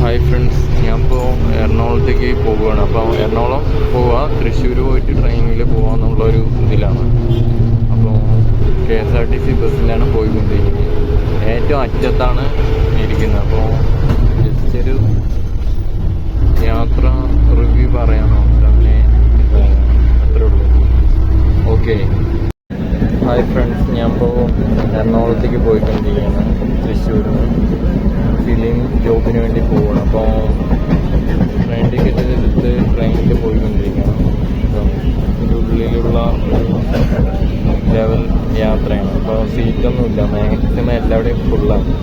Hi friends, ഞാനിപ്പോൾ എറണാകുളത്തേക്ക് പോവുകയാണ്. അപ്പോൾ എറണാകുളം പോവുക, തൃശ്ശൂർ പോയിട്ട് ട്രെയിനിൽ പോകാമെന്നുള്ളൊരു ഇതിലാണ്. അപ്പോൾ KSRTC ബസ്സിലാണ് പോയിക്കൊണ്ടിരിക്കുന്നത്. ഏറ്റവും അറ്റത്താണ് ഇരിക്കുന്നത്. അപ്പോൾ ജസ്റ്റ് ഒരു യാത്ര റിവ്യൂ പറയാനോ അങ്ങനെ അത്രേ ഉള്ളൂ. ഓക്കെ. ഹായ് ഫ്രണ്ട്സ്, ഞാനിപ്പോൾ എറണാകുളത്തേക്ക് പോയിക്കൊണ്ടിരിക്കുകയാണ്. തൃശ്ശൂരിൽ നിന്ന് ഫിലിം ജോബിന് വേണ്ടി പോവുകയാണ്. അപ്പോൾ ട്രെയിൻ ടിക്കറ്റ് എടുത്ത് ട്രെയിനിൽ പോയിക്കൊണ്ടിരിക്കുകയാണ്. അപ്പം ഇതിൻ്റെ ഉള്ളിലുള്ള ലെവൽ യാത്രയാണ്. അപ്പോൾ സീറ്റൊന്നുമില്ല, മാക്സിമം എല്ലാവിടെയും ഫുള്ളാണ്.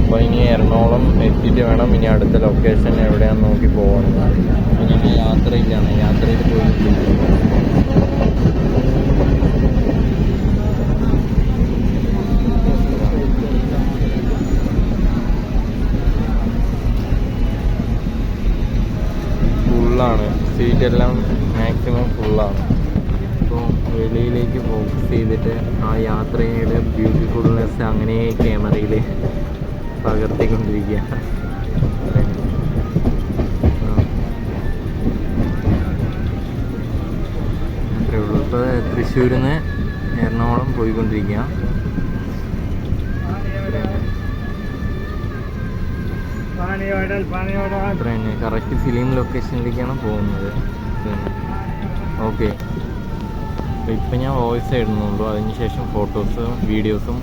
അപ്പോൾ ഇനി എറണാകുളം എത്തിയിട്ട് വേണം ഇനി അടുത്ത ലൊക്കേഷൻ എവിടെയാണെന്ന് നോക്കി പോകണം. ഇനി യാത്രയിൽ പോയിക്കൊണ്ടിരിക്കുകയാണ്. ഫുള്ളാണ്, സീറ്റെല്ലാം മാക്സിമം ഫുള്ളാണ്. അപ്പോൾ വെളിയിലേക്ക് ഫോക്കസ് ചെയ്തിട്ട് ആ യാത്രയുടെ ബ്യൂട്ടിഫുൾനെസ് അങ്ങനെ ക്യാമറയിൽ പകർത്തിക്കൊണ്ടിരിക്കുക. അത്രേ ഉള്ളൂ. ഇപ്പോൾ തൃശ്ശൂരിൽ നിന്ന് എറണാകുളം പോയിക്കൊണ്ടിരിക്കുക. അത്ര തന്നെ കറക്റ്റ് ഫിലിം ലൊക്കേഷനിലേക്കാണ് പോകുന്നത്. ഓക്കെ. അപ്പോൾ ഇപ്പം ഞാൻ വോയിസ് ഇടുന്നുള്ളൂ, അതിനുശേഷം ഫോട്ടോസും വീഡിയോസും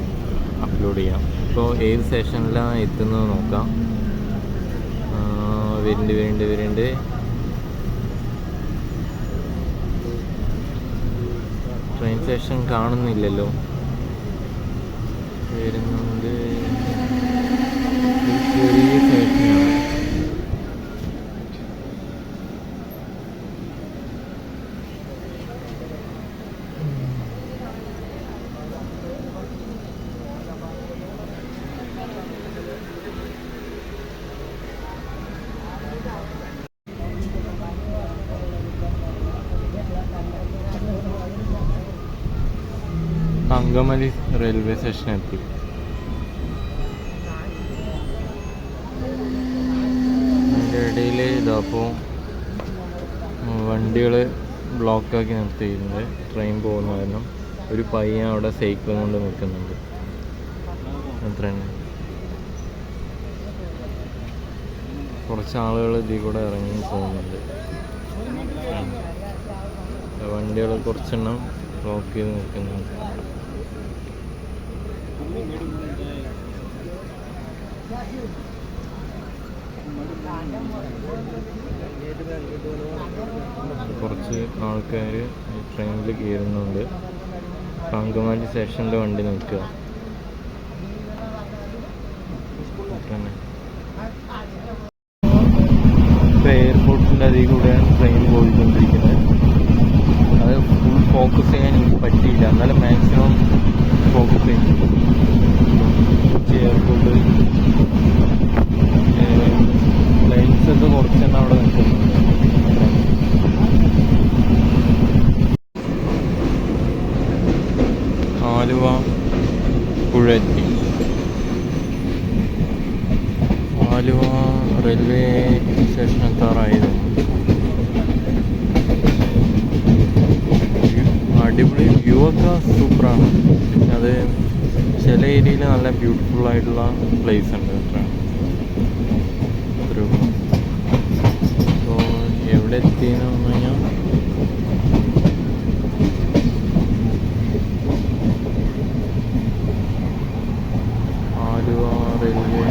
അപ്ലോഡ് ചെയ്യാം. ഇപ്പോൾ ഏത് സ്റ്റേഷനിലാണ് എത്തുന്നത് നോക്കാം. വരുന്നുണ്ട്. ട്രെയിൻ സ്റ്റേഷൻ കാണുന്നില്ലല്ലോ. വരുന്നുണ്ട്. ചെറിയ സ്റ്റേഷനാണ്. അങ്കമാലി റെയിൽവേ സ്റ്റേഷൻ എത്തി. അതിൻ്റെ ഇടയിൽ ഇതപ്പോൾ വണ്ടികൾ ബ്ലോക്കാക്കി നിർത്തിയിട്ടുണ്ട്. ട്രെയിൻ പോകുന്ന കാരണം ഒരു പയ്യൻ അവിടെ സൈക്കിൾ കൊണ്ട് നിൽക്കുന്നുണ്ട്. അത്ര തന്നെ. കുറച്ച് ആളുകൾ ഇതിൽ കൂടെ ഇറങ്ങി പോകുന്നുണ്ട്. വണ്ടികൾ കുറച്ചെണ്ണം ബ്ലോക്ക് ചെയ്ത് നിൽക്കുന്നുണ്ട്. കുറച്ച് ആൾക്കാർ ട്രെയിനിൽ കയറുന്നുണ്ട്. അങ്കമാലി സ്റ്റേഷനിൽ വണ്ടി നിൽക്കുക. ഇപ്പോൾ എയർപോർട്ടിൻ്റെ അതിൽ കൂടെയാണ് ട്രെയിൻ പോയിക്കൊണ്ടിരിക്കുന്നത്. അത് ഫുൾ ഫോക്കസ് ചെയ്യാൻ എനിക്ക് പറ്റിയില്ല, എന്നാലും മാക്സിമം ഫോക്കസ് ചെയ്യും. എയർപോർട്ട് പ്ലെയിൻസൊക്കെ കുറച്ചെണ്ണം അവിടെ നിൽക്കുന്നുണ്ട്. ആലുവ പുഴ എത്തി. ആലുവ റെയിൽവേ സ്റ്റേഷൻ എത്താറായിരുന്നു. അടിപൊളി വ്യൂ ഒക്കെ സൂപ്പറാണ്. അത് ചില ഏരിയയിൽ നല്ല ബ്യൂട്ടിഫുൾ ആയിട്ടുള്ള പ്ലേസ് ഉണ്ട്. അത്രേ ഉള്ളൂ. അപ്പോൾ എവിടെ എത്തിയെന്ന് പറഞ്ഞു കഴിഞ്ഞാൽ Aluva railway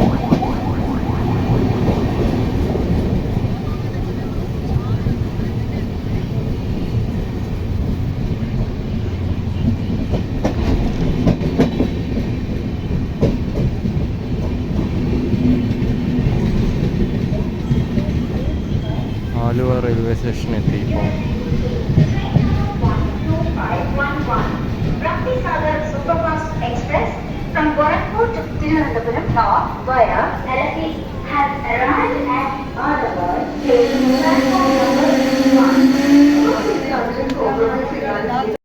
Aluva railway station എത്തി. ഇപ്പോൾ from Gorakhpur to Tirunelveli North via Delhi has arrived at Adavar station platform number 1.